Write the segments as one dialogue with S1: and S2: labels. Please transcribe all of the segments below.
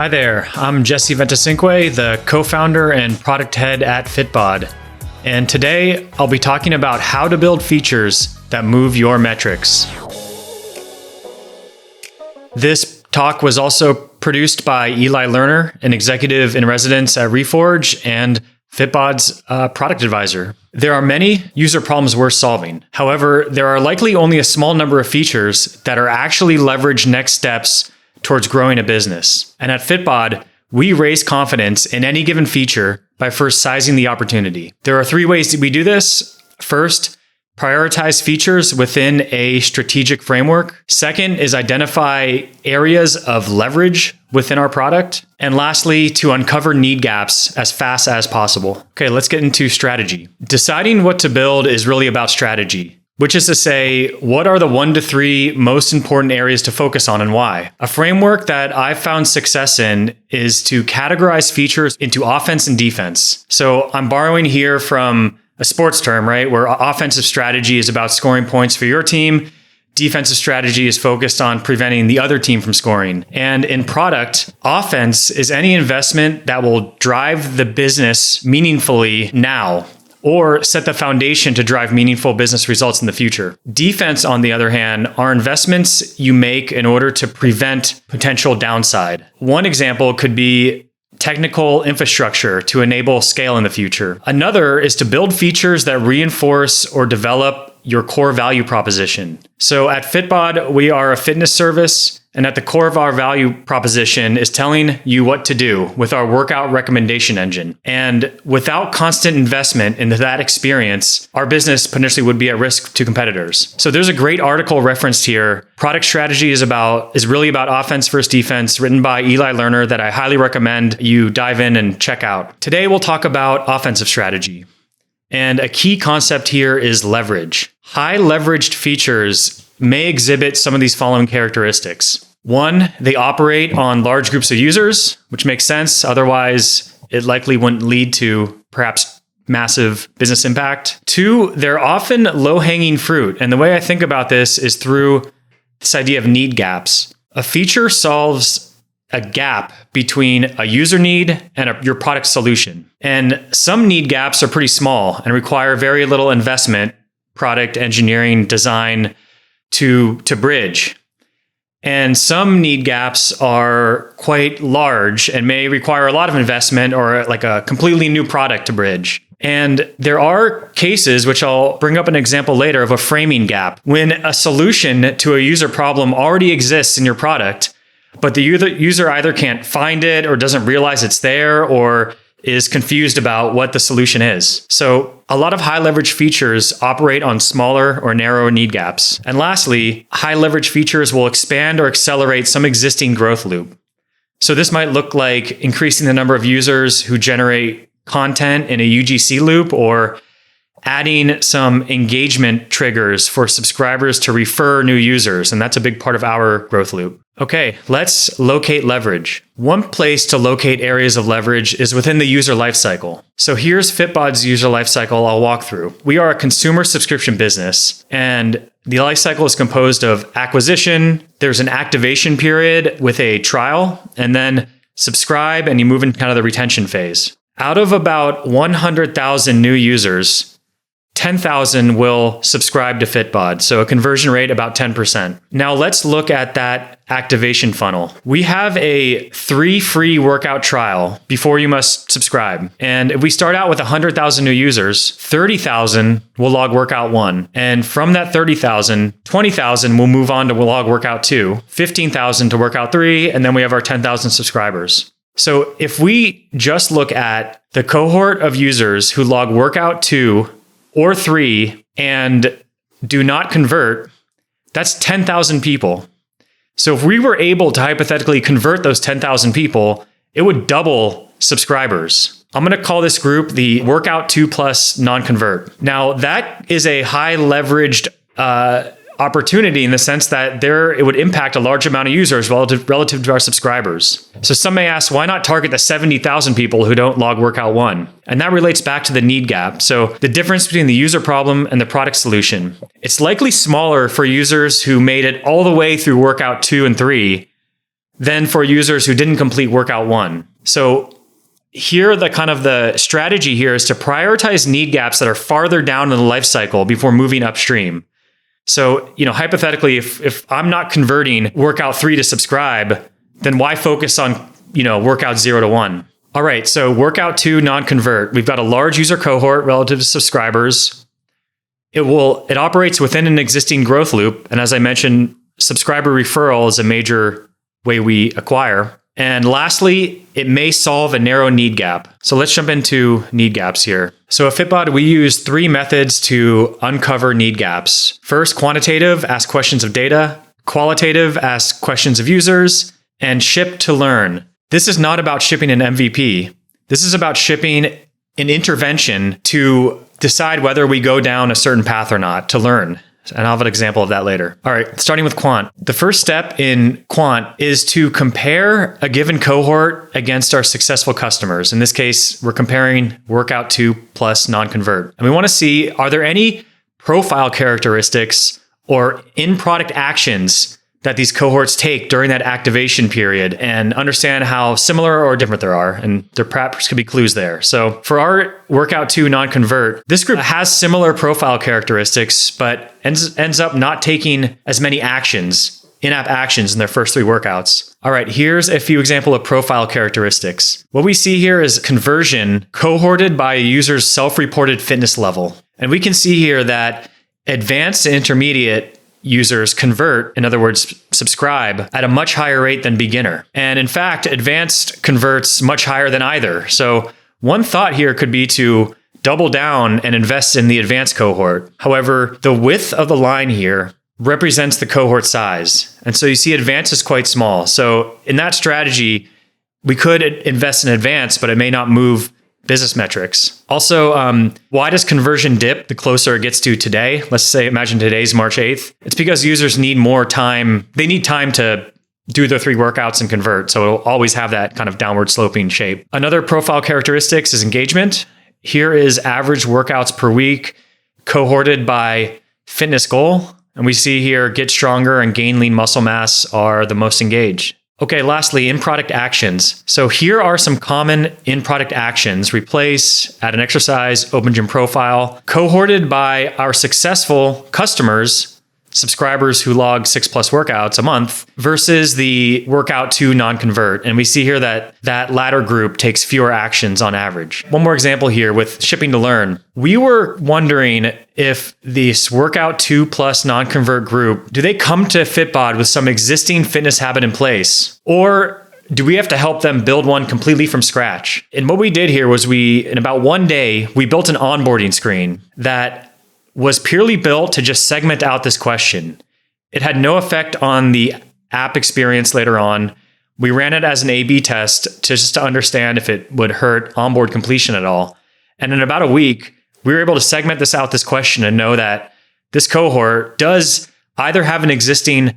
S1: Hi there, I'm Jesse Ventacinque, the co-founder and product head at Fitbod. And today I'll be talking about how to build features that move your metrics. This talk was also produced by Eli Lerner, an executive in residence at Reforge and Fitbod's product advisor. There are many user problems worth solving. However, there are likely only a small number of features that are actually leveraged next steps towards growing a business. And at Fitbod, we raise confidence in any given feature by first sizing the opportunity. There are three ways that we do this. First, prioritize features within a strategic framework. Second is identify areas of leverage within our product. And lastly, to uncover need gaps as fast as possible. Okay, let's get into strategy. Deciding what to build is really about strategy, which is to say, what are the 1 to 3 most important areas to focus on and why? A framework that I've found success in is to categorize features into offense and defense. So I'm borrowing here from a sports term, right? Where offensive strategy is about scoring points for your team. Defensive strategy is focused on preventing the other team from scoring. And in product, offense is any investment that will drive the business meaningfully now, or set the foundation to drive meaningful business results in the future. Defense, on the other hand, are investments you make in order to prevent potential downside. One example could be technical infrastructure to enable scale in the future. Another is to build features that reinforce or develop your core value proposition. So at Fitbod, we are a fitness service, and at the core of our value proposition is telling you what to do with our workout recommendation engine. And without constant investment into that experience, our business potentially would be at risk to competitors. So there's a great article referenced here. Product strategy is really about offense versus defense, written by Eli Lerner, that I highly recommend you dive in and check out. Today, we'll talk about offensive strategy. And a key concept here is leverage. High leveraged features may exhibit some of these following characteristics. One, they operate on large groups of users, which makes sense. Otherwise, it likely wouldn't lead to perhaps massive business impact. Two, they're often low-hanging fruit. And the way I think about this is through this idea of need gaps. A feature solves a gap between a user need and your product solution. And some need gaps are pretty small and require very little investment, product engineering, design to bridge. And some need gaps are quite large and may require a lot of investment or like a completely new product to bridge. And there are cases, which I'll bring up an example later, of a framing gap. When a solution to a user problem already exists in your product, but the user either can't find it or doesn't realize it's there or is confused about what the solution is. So a lot of high leverage features operate on smaller or narrow need gaps. And lastly, high leverage features will expand or accelerate some existing growth loop. So this might look like increasing the number of users who generate content in a UGC loop, or adding some engagement triggers for subscribers to refer new users. And that's a big part of our growth loop. Okay, let's locate leverage. One place to locate areas of leverage is within the user lifecycle. So here's Fitbod's user lifecycle I'll walk through. We are a consumer subscription business, and the lifecycle is composed of acquisition, there's an activation period with a trial, and then subscribe, and you move into kind of the retention phase. Out of about 100,000 new users, 10,000 will subscribe to Fitbod, so a conversion rate about 10%. Now let's look at that activation funnel. We have a 3 free workout trial before you must subscribe. And if we start out with 100,000 new users, 30,000 will log workout 1. And from that 30,000, 20,000 will move on to log workout 2, 15,000 to workout 3, and then we have our 10,000 subscribers. So if we just look at the cohort of users who log workout 2 or 3 and do not convert, that's 10,000 people. So if we were able to hypothetically convert those 10,000 people, it would double subscribers. I'm going to call this group the workout 2 plus non-convert. Now that is a high leveraged opportunity in the sense that it would impact a large amount of users relative to our subscribers. So some may ask, why not target the 70,000 people who don't log workout 1? And that relates back to the need gap. So the difference between the user problem and the product solution. It's likely smaller for users who made it all the way through workout 2 and 3 than for users who didn't complete workout 1. So here, the strategy here is to prioritize need gaps that are farther down in the life cycle before moving upstream. So, hypothetically, if I'm not converting workout 3 to subscribe, then why focus on, workout 0 to 1? All right, so workout 2 non-convert. We've got a large user cohort relative to subscribers. It operates within an existing growth loop. And as I mentioned, subscriber referral is a major way we acquire. And lastly, it may solve a narrow need gap. So let's jump into need gaps here. So at Fitbod, we use 3 methods to uncover need gaps. First, quantitative, ask questions of data. Qualitative, ask questions of users. And ship to learn. This is not about shipping an MVP. This is about shipping an intervention to decide whether we go down a certain path or not, to learn. And I'll have an example of that later. All right, starting with quant. The first step in quant is to compare a given cohort against our successful customers. In this case, we're comparing workout 2 plus non-convert. And we want to see, are there any profile characteristics or in-product actions that these cohorts take during that activation period, and understand how similar or different there are. And there perhaps could be clues there. So for our workout 2 non-convert, this group has similar profile characteristics, but ends up not taking as many actions, in-app actions in their first 3 workouts. All right, here's a few examples of profile characteristics. What we see here is conversion cohorted by a user's self-reported fitness level. And we can see here that advanced and intermediate users convert, in other words, subscribe, at a much higher rate than beginner. And in fact, advanced converts much higher than either. So one thought here could be to double down and invest in the advanced cohort. However, the width of the line here represents the cohort size. And so you see advanced is quite small. So in that strategy, we could invest in advanced, but it may not move business metrics. Also, why does conversion dip the closer it gets to today? Let's say, imagine today's March 8th. It's because users need more time. They need time to do their 3 workouts and convert. So it'll always have that kind of downward sloping shape. Another profile characteristics is engagement. Here is average workouts per week cohorted by fitness goal. And we see here, get stronger and gain lean muscle mass are the most engaged. Okay, lastly, in-product actions. So here are some common in-product actions. Replace, add an exercise, open gym profile, cohorted by our successful customers, subscribers who log 6+ workouts a month, versus the workout 2 non-convert. And we see here that that latter group takes fewer actions on average. One more example here with shipping to learn. We were wondering if this workout 2 plus non-convert group, do they come to Fitbod with some existing fitness habit in place? Or do we have to help them build one completely from scratch? And what we did here was in about 1 day, we built an onboarding screen that was purely built to just segment out this question. It had no effect on the app experience later on. We ran it as an A/B test to understand if it would hurt onboard completion at all. And in about a week, we were able to segment this question and know that this cohort does either have an existing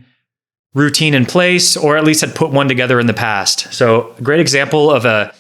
S1: routine in place or at least had put one together in the past. So a great example of a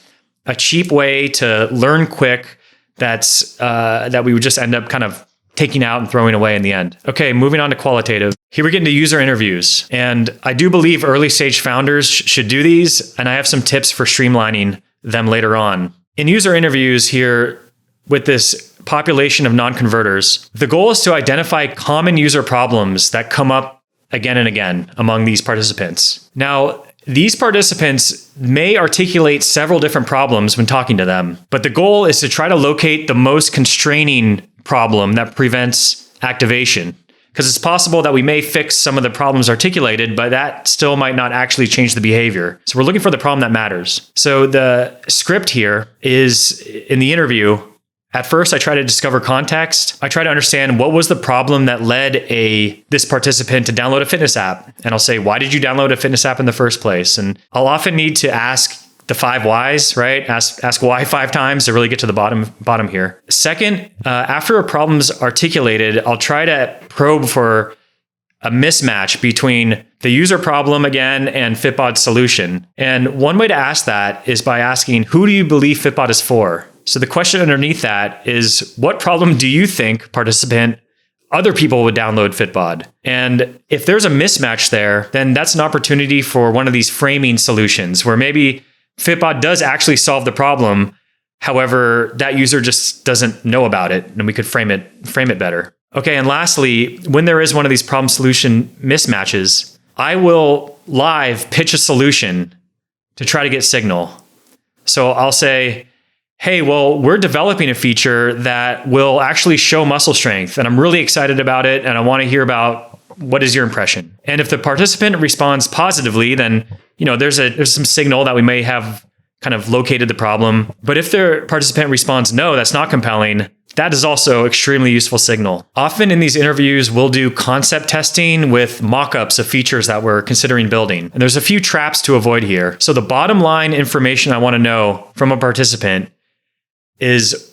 S1: cheap way to learn quick that we would just end up kind of taking out and throwing away in the end. Okay, moving on to qualitative. Here we get into user interviews. And I do believe early stage founders should do these. And I have some tips for streamlining them later on. In user interviews here with this population of non-converters, the goal is to identify common user problems that come up again and again among these participants. Now, these participants may articulate several different problems when talking to them, but the goal is to try to locate the most constraining problem that prevents activation. Because it's possible that we may fix some of the problems articulated, but that still might not actually change the behavior. So we're looking for the problem that matters. So the script here is in the interview. At first, I try to discover context. I try to understand what was the problem that led this participant to download a fitness app. And I'll say, why did you download a fitness app in the first place? And I'll often need to ask the 5 whys, right? Ask why 5 times to really get to the bottom here. Second, after a problem's articulated, I'll try to probe for a mismatch between the user problem again and Fitbod's solution. And one way to ask that is by asking, who do you believe Fitbod is for? So the question underneath that is, what problem do you think, participant, other people would download Fitbod. And if there's a mismatch there, then that's an opportunity for one of these framing solutions where maybe Fitbod does actually solve the problem. However, that user just doesn't know about it, and we could frame it better. Okay, and lastly, when there is one of these problem solution mismatches, I will live pitch a solution to try to get signal. So I'll say, hey, well, we're developing a feature that will actually show muscle strength, and I'm really excited about it, and I want to hear about what is your impression. And if the participant responds positively, then there's some signal that we may have kind of located the problem. But if the participant responds no, that's not compelling, that is also extremely useful signal. Often in these interviews, we'll do concept testing with mock-ups of features that we're considering building. And there's a few traps to avoid here. So the bottom line information I want to know from a participant is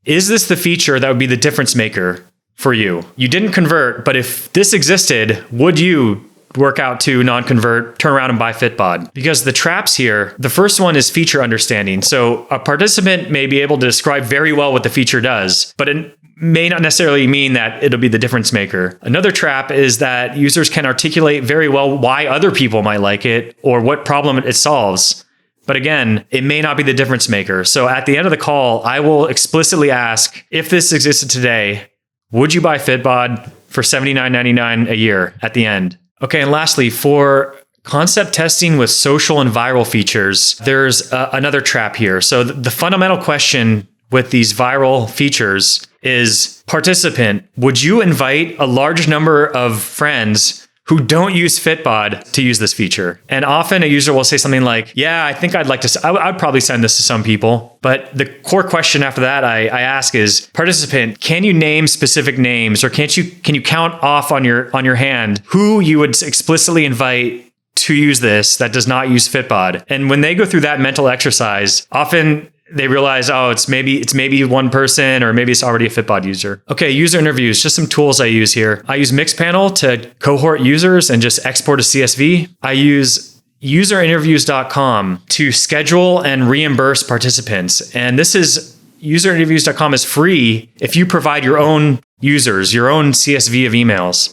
S1: this the feature that would be the difference maker for you? You didn't convert, but if this existed, would you work out to non-convert, turn around and buy Fitbod? Because the traps here, the first one is feature understanding. So a participant may be able to describe very well what the feature does, but it may not necessarily mean that it'll be the difference maker. Another trap is that users can articulate very well why other people might like it or what problem it solves. But again, it may not be the difference maker. So at the end of the call, I will explicitly ask, if this existed today, would you buy Fitbod for $79.99 a year at the end? Okay, and lastly, for concept testing with social and viral features, there's another trap here. So the fundamental question with these viral features is, participant, would you invite a large number of friends who don't use Fitbod to use this feature? And often a user will say something like, yeah, I think I'd like to, I'd probably send this to some people. But the core question after that I ask is, participant, can you name specific names, or can you count off on your hand who you would explicitly invite to use this that does not use Fitbod? And when they go through that mental exercise, often they realize, oh, it's maybe one person, or maybe it's already a Fitbod user. Okay, user interviews, just some tools I use here. I use Mixpanel to cohort users and just export a CSV. I use userinterviews.com to schedule and reimburse participants. And userinterviews.com is free if you provide your own users, your own CSV of emails,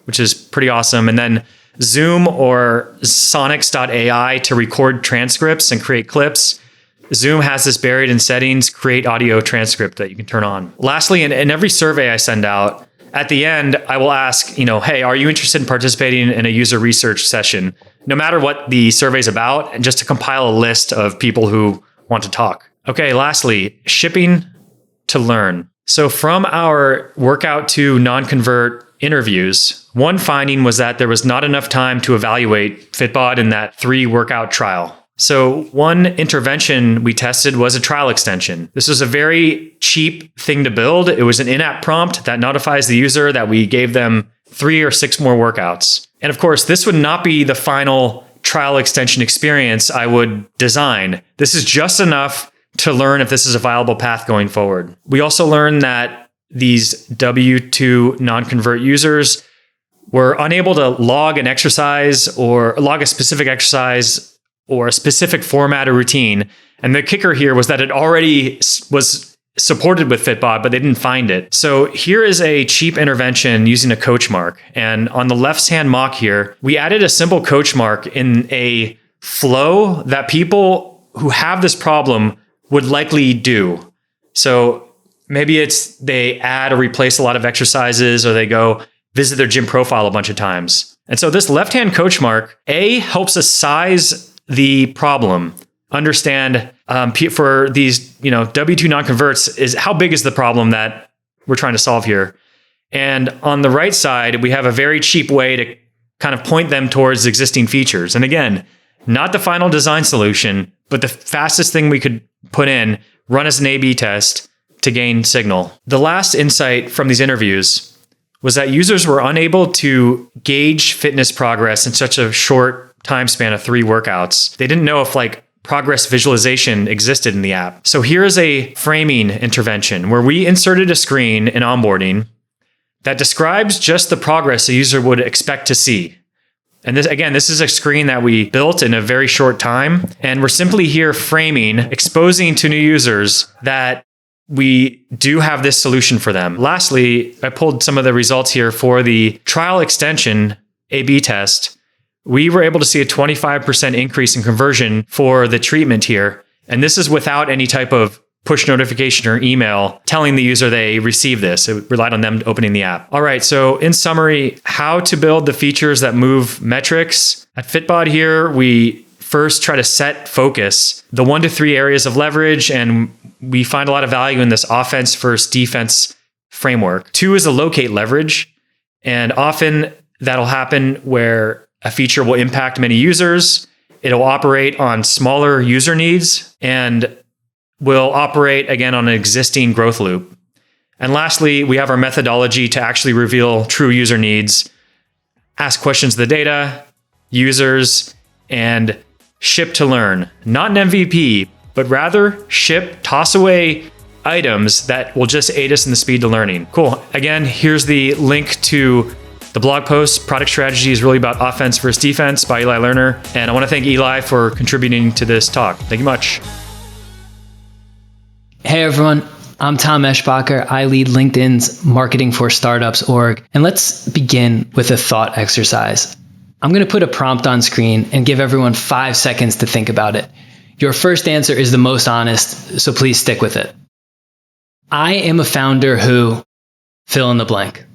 S1: which is pretty awesome. And then Zoom or Sonics.ai to record transcripts and create clips. Zoom has this buried in settings, create audio transcript that you can turn on. Lastly, in every survey I send out, at the end, I will ask, hey, are you interested in participating in a user research session? No matter what the survey is about, and just to compile a list of people who want to talk. Okay, lastly, shipping to learn. So from our workout to non-convert interviews, one finding was that there was not enough time to evaluate Fitbod in that 3-workout trial. So one intervention we tested was a trial extension. This was a very cheap thing to build. It was an in-app prompt that notifies the user that we gave them 3 or 6 more workouts. And of course, this would not be the final trial extension experience I would design. This is just enough to learn if this is a viable path going forward. We also learned that these W2 non-convert users were unable to log an exercise or log a specific exercise or a specific format or routine. And the kicker here was that it already was supported with Fitbod, but they didn't find it. So here is a cheap intervention using a coach mark. And on the left-hand mock here, we added a simple coach mark in a flow that people who have this problem would likely do. So maybe it's they add or replace a lot of exercises, or they go visit their gym profile a bunch of times. And so this left-hand coach mark, helps us size the problem, understand for these W2 non-converts is how big is the problem that we're trying to solve here. And on the right side, we have a very cheap way to kind of point them towards existing features. And again, not the final design solution, but the fastest thing we could put in, run as an A/B test to gain signal. The last insight from these interviews was that users were unable to gauge fitness progress in such a short time span of 3 workouts. They didn't know if progress visualization existed in the app. So here is a framing intervention where we inserted a screen in onboarding that describes just the progress a user would expect to see. And this is a screen that we built in a very short time. And we're simply here framing, exposing to new users that we do have this solution for them. Lastly, I pulled some of the results here for the trial extension A/B test. We were able to see a 25% increase in conversion for the treatment here. And this is without any type of push notification or email telling the user they received this. It relied on them opening the app. All right, so in summary, how to build the features that move metrics. At Fitbod here, we first try to set focus, the 1 to 3 areas of leverage, and we find a lot of value in this offense versus defense framework. 2 is the locate leverage, and often that'll happen where a feature will impact many users. It'll operate on smaller user needs and will operate again on an existing growth loop. And lastly, we have our methodology to actually reveal true user needs, ask questions of the data, users, and ship to learn. Not an MVP, but rather ship, toss away items that will just aid us in the speed to learning. Cool. Again, here's the link to the blog post. Product strategy is really about offense versus defense by Eli Lerner. And I want to thank Eli for contributing to this talk. Thank you much.
S2: Hey everyone, I'm Tom Eschbacher. I lead LinkedIn's Marketing for Startups org. And let's begin with a thought exercise. I'm going to put a prompt on screen and give everyone 5 seconds to think about it. Your first answer is the most honest, so please stick with it. I am a founder who, fill in the blank.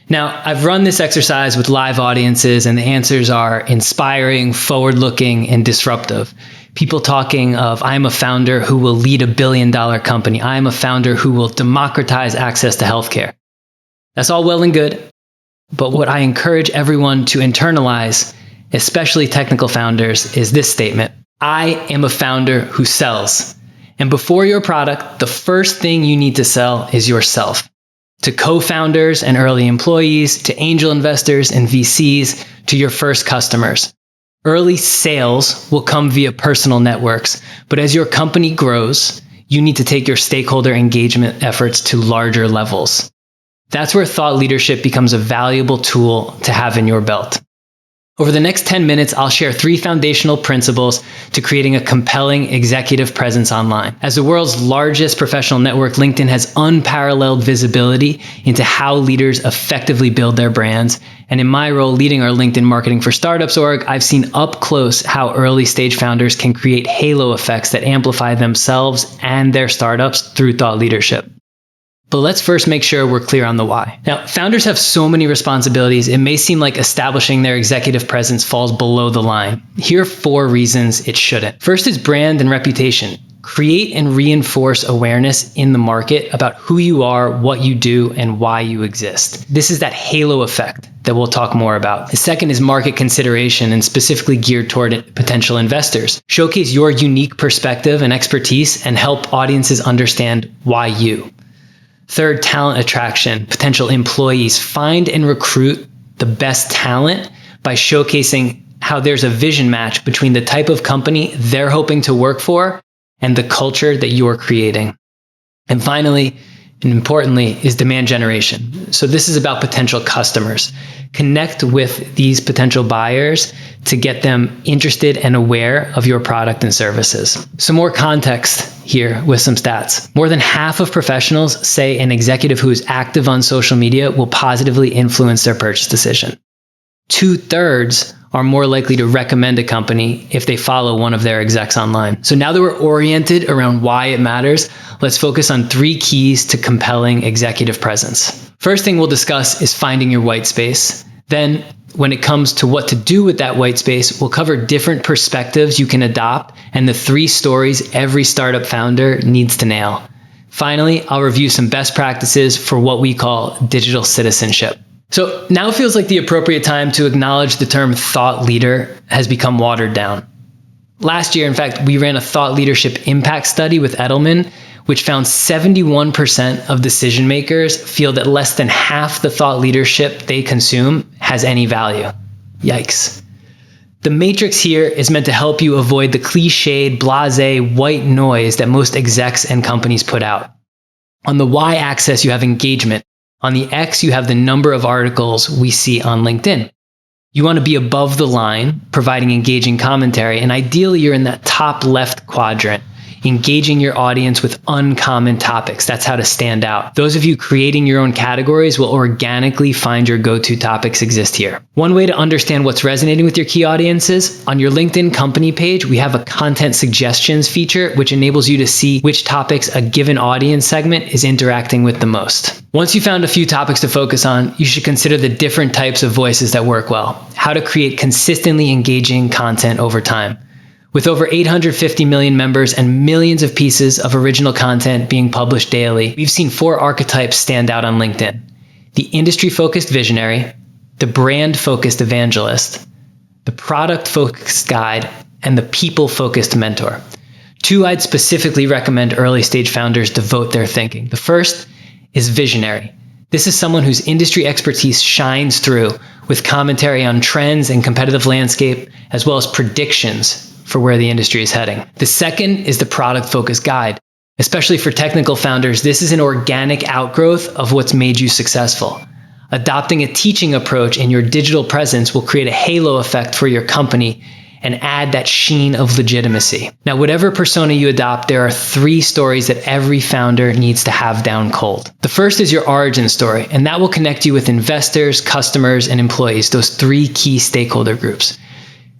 S2: Now, I've run this exercise with live audiences, and the answers are inspiring, forward-looking, and disruptive. People talking of, I'm a founder who will lead $1 billion company. I'm a founder who will democratize access to healthcare. That's all well and good. But what I encourage everyone to internalize, especially technical founders, is this statement. I am a founder who sells. And before your product, the first thing you need to sell is yourself. To co-founders and early employees, to angel investors and VCs, to your first customers. Early sales will come via personal networks, but as your company grows, you need to take your stakeholder engagement efforts to larger levels. That's where thought leadership becomes a valuable tool to have in your belt. Over the next 10 minutes, I'll share 3 foundational principles to creating a compelling executive presence online. As the world's largest professional network, LinkedIn has unparalleled visibility into how leaders effectively build their brands. And in my role leading our LinkedIn Marketing for Startups org, I've seen up close how early stage founders can create halo effects that amplify themselves and their startups through thought leadership. But let's first make sure we're clear on the why. Now, founders have so many responsibilities, it may seem like establishing their executive presence falls below the line. Here are 4 reasons it shouldn't. First is brand and reputation. Create and reinforce awareness in the market about who you are, what you do, and why you exist. This is that halo effect that we'll talk more about. The second is market consideration, and specifically geared toward potential investors. Showcase your unique perspective and expertise and help audiences understand why you. Third, talent attraction. Potential employees find and recruit the best talent by showcasing how there's a vision match between the type of company they're hoping to work for and the culture that you are creating. And finally, and importantly, is demand generation. So this is about potential customers. Connect with these potential buyers to get them interested and aware of your product and services. Some more context here with some stats. More than half of professionals say an executive who is active on social media will positively influence their purchase decision. 2/3 are more likely to recommend a company if they follow one of their execs online. So now that we're oriented around why it matters, let's focus on 3 keys to compelling executive presence. First thing we'll discuss is finding your white space. Then, when it comes to what to do with that white space, we'll cover different perspectives you can adopt and the 3 stories every startup founder needs to nail. Finally, I'll review some best practices for what we call digital citizenship. So now feels like the appropriate time to acknowledge the term thought leader has become watered down. Last year, in fact, we ran a thought leadership impact study with Edelman, which found 71% of decision makers feel that less than half the thought leadership they consume has any value. Yikes. The matrix here is meant to help you avoid the cliched, blasé, white noise that most execs and companies put out. On the y-axis, you have engagement. On the X, you have the number of articles we see on LinkedIn. You want to be above the line, providing engaging commentary, and ideally you're in that top left quadrant. engaging your audience with uncommon topics. That's how to stand out. Those of you creating your own categories will organically find your go-to topics exist here. One way to understand what's resonating with your key audiences, on your LinkedIn company page, we have a content suggestions feature, which enables you to see which topics a given audience segment is interacting with the most. Once you found a few topics to focus on, you should consider the different types of voices that work well, how to create consistently engaging content over time. With over 850 million members and millions of pieces of original content being published daily, we've seen 4 archetypes stand out on LinkedIn: the industry-focused visionary, the brand-focused evangelist, the product-focused guide, and the people-focused mentor. 2 I'd specifically recommend early-stage founders devote their thinking. The first is visionary. This is someone whose industry expertise shines through with commentary on trends and competitive landscape, as well as predictions for where the industry is heading. The second is the product-focused guide. Especially for technical founders, this is an organic outgrowth of what's made you successful. Adopting a teaching approach in your digital presence will create a halo effect for your company and add that sheen of legitimacy. Now, whatever persona you adopt, there are 3 stories that every founder needs to have down cold. The first is your origin story, and that will connect you with investors, customers, and employees, those 3 key stakeholder groups.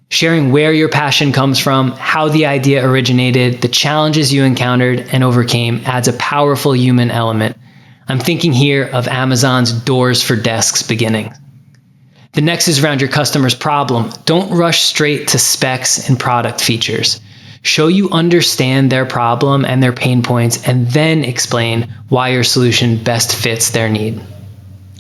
S2: Sharing where your passion comes from, how the idea originated, the challenges you encountered and overcame adds a powerful human element. I'm thinking here of Amazon's Doors for Desks beginning. The next is around your customer's problem. Don't rush straight to specs and product features. Show you understand their problem and their pain points, and then explain why your solution best fits their need.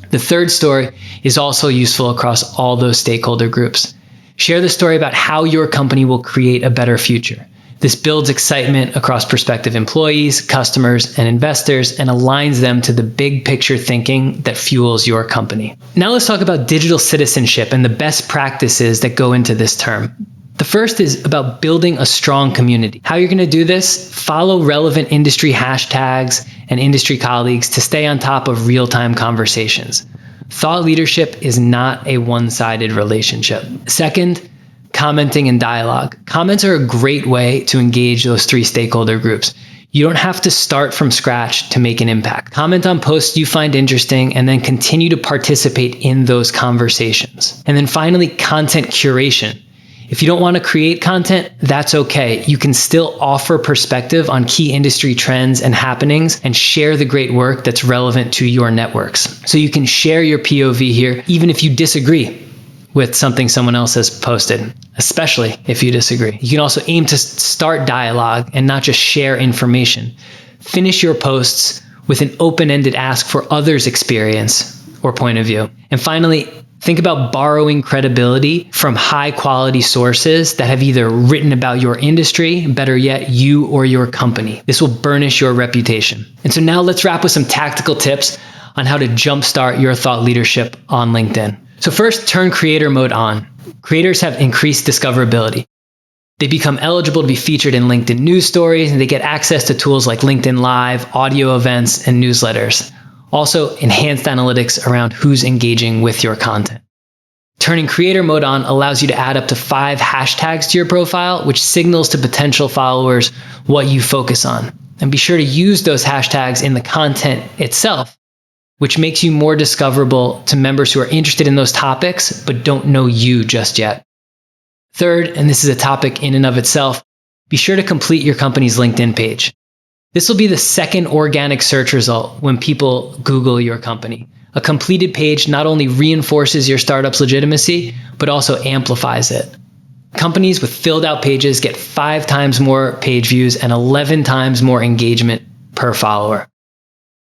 S2: The third story is also useful across all those stakeholder groups. Share the story about how your company will create a better future. This builds excitement across prospective employees, customers, and investors, and aligns them to the big picture thinking that fuels your company. Now let's talk about digital citizenship and the best practices that go into this term. The first is about building a strong community. How you're going to do this? Follow relevant industry hashtags and industry colleagues to stay on top of real-time conversations. Thought leadership is not a one-sided relationship. Second, commenting and dialogue. Comments are a great way to engage those 3 stakeholder groups. You don't have to start from scratch to make an impact. Comment on posts you find interesting and then continue to participate in those conversations. And then finally, content curation. If you don't want to create content, that's okay. You can still offer perspective on key industry trends and happenings and share the great work that's relevant to your networks. So you can share your POV here, even if you disagree with something someone else has posted, especially if you disagree. You can also aim to start dialogue and not just share information. Finish your posts with an open-ended ask for others' experience or point of view. And finally, think about borrowing credibility from high-quality sources that have either written about your industry, better yet, you or your company. This will burnish your reputation. And so now let's wrap with some tactical tips on how to jumpstart your thought leadership on LinkedIn. So first, turn creator mode on. Creators have increased discoverability. They become eligible to be featured in LinkedIn news stories, and they get access to tools like LinkedIn Live, audio events, and newsletters. Also, enhanced analytics around who's engaging with your content. Turning creator mode on allows you to add up to 5 hashtags to your profile, which signals to potential followers what you focus on. And be sure to use those hashtags in the content itself, which makes you more discoverable to members who are interested in those topics but don't know you just yet. Third, and this is a topic in and of itself, be sure to complete your company's LinkedIn page. This will be the second organic search result when people Google your company. A completed page not only reinforces your startup's legitimacy, but also amplifies it. Companies with filled out pages get 5 times more page views and 11 times more engagement per follower.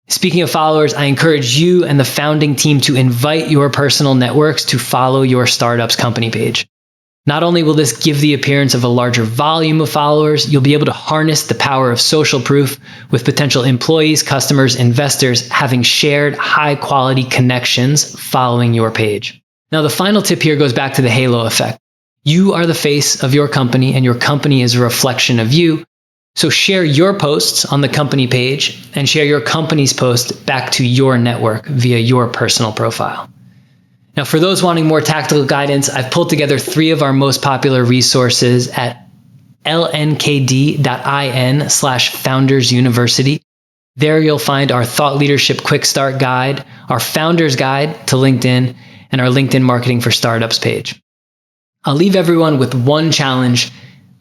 S2: Speaking of followers, I encourage you and the founding team to invite your personal networks to follow your startup's company page. Not only will this give the appearance of a larger volume of followers, you'll be able to harness the power of social proof with potential employees, customers, investors having shared high-quality connections following your page. Now, the final tip here goes back to the halo effect. You are the face of your company, and your company is a reflection of you. So share your posts on the company page and share your company's post back to your network via your personal profile. Now, for those wanting more tactical guidance, I've pulled together 3 of our most popular resources at lnkd.in/foundersuniversity. There you'll find our Thought Leadership Quick Start Guide, our Founder's Guide to LinkedIn, and our LinkedIn Marketing for Startups page. I'll leave everyone with one challenge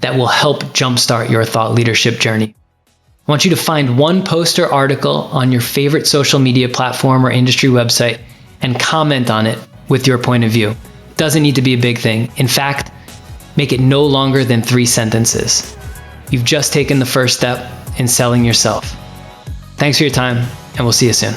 S2: that will help jumpstart your thought leadership journey. I want you to find one post or article on your favorite social media platform or industry website and comment on it with your point of view. It doesn't need to be a big thing. In fact, make it no longer than 3 sentences. You've just taken the first step in selling yourself. Thanks for your time, and we'll see you soon.